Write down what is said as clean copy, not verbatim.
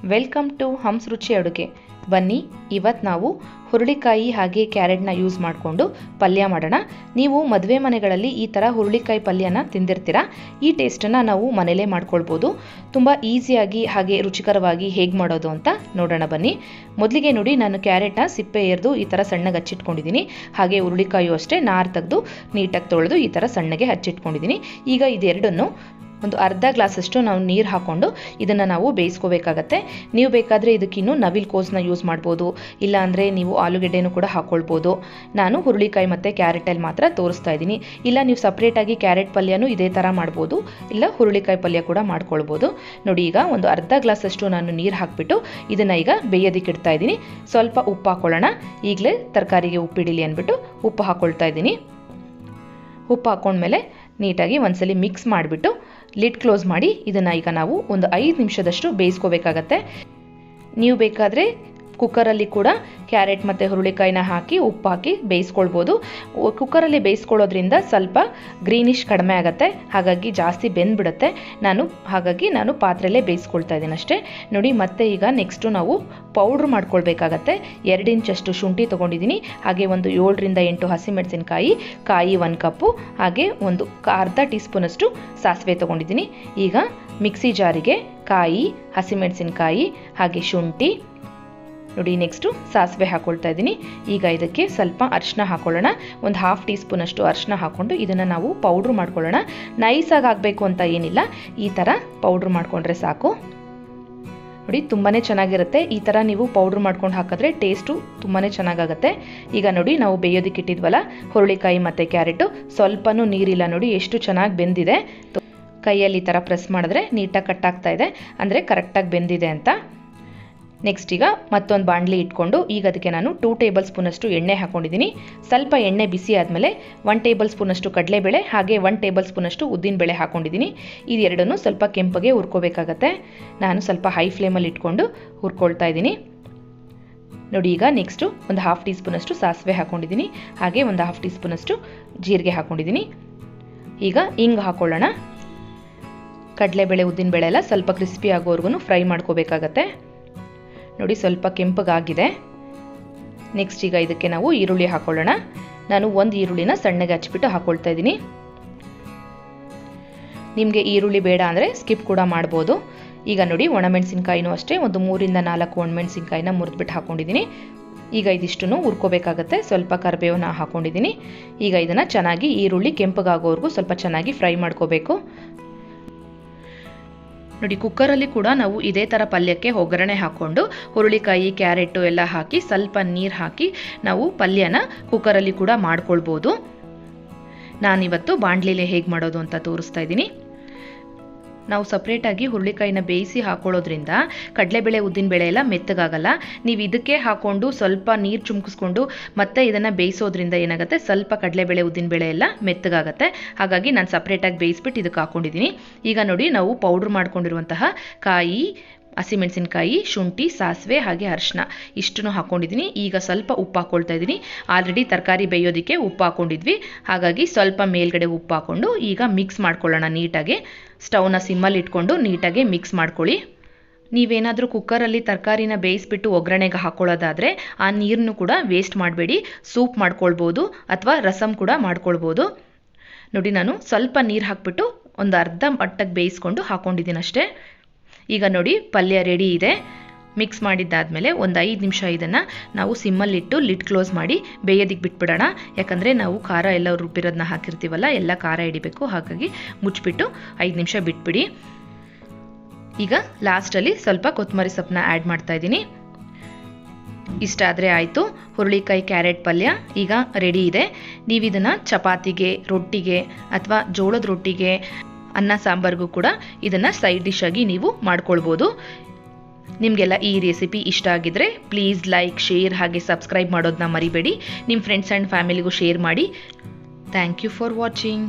Welcome to Hans ರುಚಿ ಅಡುಗೆ. ಬನ್ನಿ, ಇವತ್ತು ನಾವು ಹುರುಳಿಕಾಯಿ ಹಾಗೆ ಕ್ಯಾರೆಟ್ನ ಯೂಸ್ ಮಾಡಿಕೊಂಡು ಪಲ್ಯ ಮಾಡೋಣ. ನೀವು ಮದುವೆ ಮನೆಗಳಲ್ಲಿ ಈ ಥರ ಹುರುಳಿಕಾಯಿ ಪಲ್ಯನ ತಿಂದಿರ್ತೀರಾ. ಈ ಟೇಸ್ಟನ್ನು ನಾವು ಮನೇಲೇ ಮಾಡ್ಕೊಳ್ಬೋದು. ತುಂಬ ಈಸಿಯಾಗಿ ಹಾಗೆ ರುಚಿಕರವಾಗಿ ಹೇಗೆ ಮಾಡೋದು ಅಂತ ನೋಡೋಣ ಬನ್ನಿ. ಮೊದಲಿಗೆ ನೋಡಿ, ನಾನು ಕ್ಯಾರೆಟ್ನ ಸಿಪ್ಪೆ ಎರೆದು ಈ ಥರ ಸಣ್ಣಗೆ ಹಚ್ಚಿಟ್ಕೊಂಡಿದ್ದೀನಿ. ಹಾಗೆ ಹುರುಳಿಕಾಯಿ ಅಷ್ಟೇ ನಾರು ತೆಗೆದು ನೀಟಾಗಿ ತೊಳೆದು ಈ ಥರ ಸಣ್ಣಗೆ ಹಚ್ಚಿಟ್ಕೊಂಡಿದ್ದೀನಿ. ಈಗ ಇದೆರಡನ್ನು ಒಂದು ಅರ್ಧ ಗ್ಲಾಸಷ್ಟು ನಾವು ನೀರು ಹಾಕ್ಕೊಂಡು ಇದನ್ನು ನಾವು ಬೇಯಿಸ್ಕೋಬೇಕಾಗತ್ತೆ. ನೀವು ಬೇಕಾದರೆ ಇದಕ್ಕಿನ್ನೂ ನವಿಲು ಕೋಸನ್ನ ಯೂಸ್ ಮಾಡ್ಬೋದು, ಇಲ್ಲಾಂದರೆ ನೀವು ಆಲೂಗೆಡ್ಡೆನೂ ಕೂಡ ಹಾಕ್ಕೊಳ್ಬೋದು. ನಾನು ಹುರುಳಿಕಾಯಿ ಮತ್ತು ಕ್ಯಾರೆಟಲ್ಲಿ ಮಾತ್ರ ತೋರಿಸ್ತಾ ಇದ್ದೀನಿ. ಇಲ್ಲ ನೀವು ಸಪ್ರೇಟಾಗಿ ಕ್ಯಾರೆಟ್ ಪಲ್ಯನೂ ಇದೇ ಥರ ಮಾಡ್ಬೋದು, ಇಲ್ಲ ಹುರುಳಿಕಾಯಿ ಪಲ್ಯ ಕೂಡ ಮಾಡ್ಕೊಳ್ಬೋದು. ನೋಡಿ, ಈಗ ಒಂದು ಅರ್ಧ ಗ್ಲಾಸಷ್ಟು ನಾನು ನೀರು ಹಾಕಿಬಿಟ್ಟು ಇದನ್ನು ಈಗ ಬೇಯೋದಕ್ಕೆ ಇಡ್ತಾ ಇದ್ದೀನಿ. ಸ್ವಲ್ಪ ಉಪ್ಪು ಹಾಕ್ಕೊಳ್ಳೋಣ. ಈಗಲೇ ತರಕಾರಿಗೆ ಉಪ್ಪಿಡಿಲಿ ಅಂದ್ಬಿಟ್ಟು ಉಪ್ಪು ಹಾಕ್ಕೊಳ್ತಾ ಇದ್ದೀನಿ. ಉಪ್ಪು ಹಾಕ್ಕೊಂಡ್ಮೇಲೆ ನೀಟಾಗಿ ಒಂದ್ಸಲಿ ಮಿಕ್ಸ್ ಮಾಡಿಬಿಟ್ಟು ಲಿಡ್ ಕ್ಲೋಸ್ ಮಾಡಿ ಇದನ್ನು ಈಗ ನಾವು ಒಂದು 5 ನಿಮಿಷದಷ್ಟು ಬೇಯಿಸ್ಕೋಬೇಕಾಗತ್ತೆ. ನೀವು ಬೇಕಾದರೆ ಕುಕ್ಕರಲ್ಲಿ ಕೂಡ ಕ್ಯಾರೆಟ್ ಮತ್ತು ಹುರುಳಿಕಾಯಿನ ಹಾಕಿ ಉಪ್ಪು ಹಾಕಿ ಬೇಯಿಸ್ಕೊಳ್ಬೋದು. ಕುಕ್ಕರಲ್ಲಿ ಬೇಯಿಸ್ಕೊಳ್ಳೋದ್ರಿಂದ ಸ್ವಲ್ಪ ಗ್ರೀನಿಶ್ ಕಡಿಮೆ ಆಗುತ್ತೆ, ಹಾಗಾಗಿ ಜಾಸ್ತಿ ಬೆಂದ್ಬಿಡುತ್ತೆ. ಹಾಗಾಗಿ ನಾನು ಪಾತ್ರೆಯಲ್ಲೇ ಬೇಯಿಸ್ಕೊಳ್ತಾ ಇದ್ದೀನಿ ಅಷ್ಟೇ. ನೋಡಿ, ಮತ್ತೆ ಈಗ ನೆಕ್ಸ್ಟು ನಾವು ಪೌಡ್ರ್ ಮಾಡ್ಕೊಳ್ಬೇಕಾಗತ್ತೆ. 2 ಇಂಚಷ್ಟು ಶುಂಠಿ ತೊಗೊಂಡಿದ್ದೀನಿ. ಹಾಗೆ ಒಂದು 7 ರಿಂದ 8 ಹಸಿಮೆಣಸಿನಕಾಯಿ, ಕಾಯಿ 1 ಕಪ್ಪು, ಹಾಗೆ ಒಂದು ಅರ್ಧ ಟೀ ಸ್ಪೂನಷ್ಟು ಸಾಸಿವೆ ತೊಗೊಂಡಿದ್ದೀನಿ. ಈಗ ಮಿಕ್ಸಿ ಜಾರಿಗೆ ಕಾಯಿ, ಹಸಿಮೆಣಸಿನಕಾಯಿ ಹಾಗೆ ಶುಂಠಿ, ನೋಡಿ ನೆಕ್ಸ್ಟು ಸಾಸಿವೆ ಹಾಕ್ಕೊಳ್ತಾ ಇದ್ದೀನಿ. ಈಗ ಇದಕ್ಕೆ ಸ್ವಲ್ಪ ಅರಿಶಿನ ಹಾಕ್ಕೊಳ್ಳೋಣ. ಒಂದು 1/2 ಟೀ ಸ್ಪೂನಷ್ಟು ಅರಿಶಿನ ಹಾಕ್ಕೊಂಡು ಇದನ್ನು ನಾವು ಪೌಡ್ರ್ ಮಾಡ್ಕೊಳ್ಳೋಣ. ನೈಸಾಗಿ ಆಗಬೇಕು ಅಂತ ಏನಿಲ್ಲ, ಈ ಥರ ಪೌಡ್ರ್ ಮಾಡಿಕೊಂಡ್ರೆ ಸಾಕು. ನೋಡಿ, ತುಂಬಾ ಚೆನ್ನಾಗಿರುತ್ತೆ. ಈ ಥರ ನೀವು ಪೌಡ್ರ್ ಮಾಡ್ಕೊಂಡು ಹಾಕಿದ್ರೆ ಟೇಸ್ಟು ತುಂಬಾ ಚೆನ್ನಾಗಾಗುತ್ತೆ. ಈಗ ನೋಡಿ, ನಾವು ಬೇಯೋದಕ್ಕೆ ಇಟ್ಟಿದ್ವಲ್ಲ ಹುರುಳಿಕಾಯಿ ಮತ್ತು ಕ್ಯಾರೆಟು, ಸ್ವಲ್ಪನೂ ನೀರಿಲ್ಲ. ನೋಡಿ ಎಷ್ಟು ಚೆನ್ನಾಗಿ ಬೆಂದಿದೆ. ಕೈಯಲ್ಲಿ ಈ ಥರ ಪ್ರೆಸ್ ಮಾಡಿದ್ರೆ ನೀಟಾಗಿ ಕಟ್ಟಾಗ್ತಾ ಇದೆ, ಅಂದರೆ ಕರೆಕ್ಟಾಗಿ ಬೆಂದಿದೆ ಅಂತ. ನೆಕ್ಸ್ಟ್ ಈಗ ಮತ್ತೊಂದು ಬಾಣಲಿ ಇಟ್ಕೊಂಡು ಈಗ ಅದಕ್ಕೆ ನಾನು 2 ಟೇಬಲ್ ಸ್ಪೂನಷ್ಟು ಎಣ್ಣೆ ಹಾಕ್ಕೊಂಡಿದ್ದೀನಿ. ಸ್ವಲ್ಪ ಎಣ್ಣೆ ಬಿಸಿ ಆದಮೇಲೆ 1 ಟೇಬಲ್ ಸ್ಪೂನಷ್ಟು ಕಡಲೆಬೇಳೆ ಹಾಗೆ 1 ಟೇಬಲ್ ಸ್ಪೂನಷ್ಟು ಉದ್ದಿನಬೇಳೆ ಹಾಕ್ಕೊಂಡಿದ್ದೀನಿ. ಇದೆರಡನ್ನೂ ಸ್ವಲ್ಪ ಕೆಂಪಗೆ ಹುರ್ಕೋಬೇಕಾಗತ್ತೆ. ನಾನು ಸ್ವಲ್ಪ ಹೈ ಫ್ಲೇಮಲ್ಲಿ ಇಟ್ಕೊಂಡು ಹುರ್ಕೊಳ್ತಾ ಇದ್ದೀನಿ. ನೋಡಿ, ಈಗ ನೆಕ್ಸ್ಟು ಒಂದು 1/2 ಟೀ ಸ್ಪೂನಷ್ಟು ಸಾಸಿವೆ ಹಾಕ್ಕೊಂಡಿದ್ದೀನಿ. ಹಾಗೆ ಒಂದು 1/2 ಟೀ ಸ್ಪೂನಷ್ಟು ಜೀರಿಗೆ ಹಾಕ್ಕೊಂಡಿದ್ದೀನಿ. ಈಗ ಹಿಂಗೆ ಹಾಕ್ಕೊಳ್ಳೋಣ. ಕಡಲೆಬೇಳೆ ಉದ್ದಿನಬೇಳೆ ಎಲ್ಲ ಸ್ವಲ್ಪ ಕ್ರಿಸ್ಪಿ ಆಗೋವರೆಗೂ ಫ್ರೈ ಮಾಡ್ಕೋಬೇಕಾಗತ್ತೆ. ನೋಡಿ, ಸ್ವಲ್ಪ ಕೆಂಪಗಾಗಿದೆ. ನೆಕ್ಸ್ಟ್ ಈಗ ಇದಕ್ಕೆ ನಾವು ಈರುಳ್ಳಿ ಹಾಕ್ಕೊಳ್ಳೋಣ. ನಾನು ಒಂದು ಈರುಳ್ಳಿನ ಸಣ್ಣಗೆ ಹಚ್ಬಿಟ್ಟು ಹಾಕ್ಕೊಳ್ತಾ ಇದ್ದೀನಿ. ನಿಮಗೆ ಈರುಳ್ಳಿ ಬೇಡ ಅಂದರೆ ಸ್ಕಿಪ್ ಕೂಡ ಮಾಡ್ಬೋದು. ಈಗ ನೋಡಿ, ಒಣಮೆಣಸಿನ್ಕಾಯಿನೂ ಅಷ್ಟೇ ಒಂದು 3 ರಿಂದ 4 ಒಣಮೆಣಸಿನ್ಕಾಯಿನ ಮುರಿದ್ಬಿಟ್ಟು ಹಾಕ್ಕೊಂಡಿದ್ದೀನಿ. ಈಗ ಇದಿಷ್ಟನ್ನು ಹುರ್ಕೋಬೇಕಾಗತ್ತೆ. ಸ್ವಲ್ಪ ಕರಿಬೇವನ್ನ ಹಾಕ್ಕೊಂಡಿದ್ದೀನಿ. ಈಗ ಇದನ್ನು ಚೆನ್ನಾಗಿ ಈರುಳ್ಳಿ ಕೆಂಪಗಾಗೋವರೆಗೂ ಸ್ವಲ್ಪ ಚೆನ್ನಾಗಿ ಫ್ರೈ ಮಾಡ್ಕೋಬೇಕು. ನೋಡಿ, ಕುಕ್ಕರಲ್ಲಿ ಕೂಡ ನಾವು ಇದೇ ಥರ ಪಲ್ಯಕ್ಕೆ ಒಗ್ಗರಣೆ ಹಾಕ್ಕೊಂಡು ಹುರುಳಿಕಾಯಿ ಕ್ಯಾರೆಟು ಎಲ್ಲ ಹಾಕಿ ಸ್ವಲ್ಪ ನೀರು ಹಾಕಿ ನಾವು ಪಲ್ಯನ ಕುಕ್ಕರಲ್ಲಿ ಕೂಡ ಮಾಡ್ಕೊಳ್ಬೋದು. ನಾನಿವತ್ತು ಬಾಣಲಿಲೇ ಹೇಗೆ ಮಾಡೋದು ಅಂತ ತೋರಿಸ್ತಾ ಇದ್ದೀನಿ. ನಾವು ಸಪ್ರೇಟಾಗಿ ಹುರುಳಿಕಾಯಿನ ಬೇಯಿಸಿ ಹಾಕೊಳ್ಳೋದ್ರಿಂದ ಕಡಲೆಬೇಳೆ ಉದ್ದಿನಬೇಳೆ ಎಲ್ಲ ಮೆತ್ತಗಾಗಲ್ಲ. ನೀವು ಇದಕ್ಕೆ ಹಾಕ್ಕೊಂಡು ಸ್ವಲ್ಪ ನೀರು ಚುಮ್ಕಿಸ್ಕೊಂಡು ಮತ್ತೆ ಇದನ್ನು ಬೇಯಿಸೋದ್ರಿಂದ ಏನಾಗುತ್ತೆ, ಸ್ವಲ್ಪ ಕಡಲೆಬೇಳೆ ಉದ್ದಿನಬೇಳೆ ಎಲ್ಲ ಮೆತ್ತಗಾಗತ್ತೆ. ಹಾಗಾಗಿ ನಾನು ಸಪ್ರೇಟಾಗಿ ಬೇಯಿಸ್ಬಿಟ್ಟು ಇದಕ್ಕೆ ಹಾಕ್ಕೊಂಡಿದ್ದೀನಿ. ಈಗ ನೋಡಿ, ನಾವು ಪೌಡ್ರ್ ಮಾಡ್ಕೊಂಡಿರುವಂತಹ ಕಾಯಿ, ಹಸಿಮೆಣಸಿನಕಾಯಿ, ಶುಂಠಿ, ಸಾಸಿವೆ ಹಾಗೆ ಅರಿಶಿನ ಇಷ್ಟನ್ನು ಹಾಕ್ಕೊಂಡಿದ್ದೀನಿ. ಈಗ ಸ್ವಲ್ಪ ಉಪ್ಪು ಹಾಕ್ಕೊಳ್ತಾ ಇದ್ದೀನಿ. ಆಲ್ರೆಡಿ ತರಕಾರಿ ಬೇಯೋದಕ್ಕೆ ಉಪ್ಪು ಹಾಕ್ಕೊಂಡಿದ್ವಿ, ಹಾಗಾಗಿ ಸ್ವಲ್ಪ ಮೇಲ್ಗಡೆ ಉಪ್ಪು ಹಾಕ್ಕೊಂಡು ಈಗ ಮಿಕ್ಸ್ ಮಾಡ್ಕೊಳ್ಳೋಣ ನೀಟಾಗಿ. ಸ್ಟವ್ನ ಸಿಮ್ಮಲ್ಲಿ ಇಟ್ಕೊಂಡು ನೀಟಾಗಿ ಮಿಕ್ಸ್ ಮಾಡ್ಕೊಳ್ಳಿ. ನೀವೇನಾದರೂ ಕುಕ್ಕರಲ್ಲಿ ತರಕಾರಿನ ಬೇಯಿಸ್ಬಿಟ್ಟು ಒಗ್ಗರಣೆಗೆ ಹಾಕ್ಕೊಳ್ಳೋದಾದರೆ ಆ ನೀರನ್ನು ಕೂಡ ವೇಸ್ಟ್ ಮಾಡಬೇಡಿ. ಸೂಪ್ ಮಾಡ್ಕೊಳ್ಬೋದು ಅಥವಾ ರಸಮ್ ಕೂಡ ಮಾಡ್ಕೊಳ್ಬೋದು. ನೋಡಿ, ನಾನು ಸ್ವಲ್ಪ ನೀರು ಹಾಕ್ಬಿಟ್ಟು ಒಂದು ಅರ್ಧ ಮಟ್ಟಕ್ಕೆ ಬೇಯಿಸ್ಕೊಂಡು ಹಾಕ್ಕೊಂಡಿದ್ದೀನಿ ಅಷ್ಟೇ. ಈಗ ನೋಡಿ, ಪಲ್ಯ ರೆಡಿ ಇದೆ. ಮಿಕ್ಸ್ ಮಾಡಿದ್ದಾದಮೇಲೆ ಒಂದು 5 ನಿಮಿಷ ಇದನ್ನು ನಾವು ಸಿಮ್ಮಲ್ಲಿಟ್ಟು ಲಿಡ್ ಕ್ಲೋಸ್ ಮಾಡಿ ಬೇಯೋದಕ್ಕೆ ಬಿಟ್ಬಿಡೋಣ. ಯಾಕಂದರೆ ನಾವು ಖಾರ ಎಲ್ಲ ರುಬ್ಬಿರೋದನ್ನ ಹಾಕಿರ್ತೀವಲ್ಲ, ಎಲ್ಲ ಖಾರ ಹಿಡಿಬೇಕು. ಹಾಗಾಗಿ ಮುಚ್ಚಿಬಿಟ್ಟು 5 ನಿಮಿಷ ಬಿಟ್ಬಿಡಿ. ಈಗ ಲಾಸ್ಟಲ್ಲಿ ಸ್ವಲ್ಪ ಕೊತ್ತಂಬರಿ ಸೊಪ್ಪನ್ನ ಆ್ಯಡ್ ಮಾಡ್ತಾ ಇದ್ದೀನಿ. ಇಷ್ಟ ಆದರೆ ಆಯಿತು, ಹುರುಳಿಕಾಯಿ ಕ್ಯಾರೆಟ್ ಪಲ್ಯ ಈಗ ರೆಡಿ ಇದೆ. ನೀವು ಇದನ್ನು ಚಪಾತಿಗೆ, ರೊಟ್ಟಿಗೆ ಅಥವಾ ಜೋಳದ ರೊಟ್ಟಿಗೆ, ಅನ್ನ ಸಾಂಬಾರ್ಗೂ ಕೂಡ ಇದನ್ನು ಸೈಡ್ ಡಿಶ್ ಆಗಿ ನೀವು ಮಾಡ್ಕೊಳ್ಬೋದು. ನಿಮಗೆಲ್ಲ ಈ ರೆಸಿಪಿ ಇಷ್ಟ ಆಗಿದ್ರೆ ಪ್ಲೀಸ್ ಲೈಕ್, ಶೇರ್ ಹಾಗೆ ಸಬ್ಸ್ಕ್ರೈಬ್ ಮಾಡೋದನ್ನ ಮರಿಬೇಡಿ. ನಿಮ್ಮ ಫ್ರೆಂಡ್ಸ್ ಆ್ಯಂಡ್ ಫ್ಯಾಮಿಲಿಗೂ ಶೇರ್ ಮಾಡಿ. Thank you for watching.